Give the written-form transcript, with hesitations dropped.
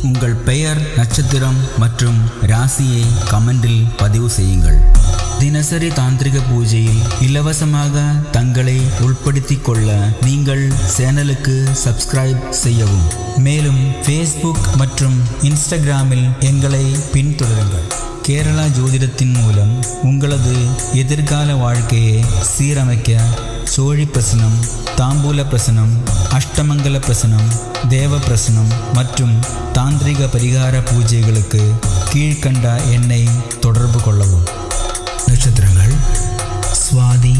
உங்கள் பெயர், நட்சத்திரம் மற்றும் ராசியை கமெண்டில் பதிவு செய்யுங்கள். தினசரி தாந்திரிக பூஜையில் இலவசமாக தங்களை உள்படுத்திக் கொள்ள நீங்கள் சேனலுக்கு சப்ஸ்கிரைப் செய்யவும். மேலும் ஃபேஸ்புக் மற்றும் இன்ஸ்டாகிராமில் எங்களை பின்தொடருங்கள். கேரளா ஜோதிடத்தின் மூலம் உங்களது எதிர்கால வாழ்க்கையை சீரமைக்க சோழி பிரசனம், தாம்பூல பிரசனம், அஷ்டமங்கல பிரசனம், தேவ பிரசனம் மற்றும் தாந்திரிக பரிகார பூஜைகளுக்கு கீழ்கண்ட எண்ணை தொடர்பு கொள்ளவும். நட்சத்திரங்கள்: சுவாதி,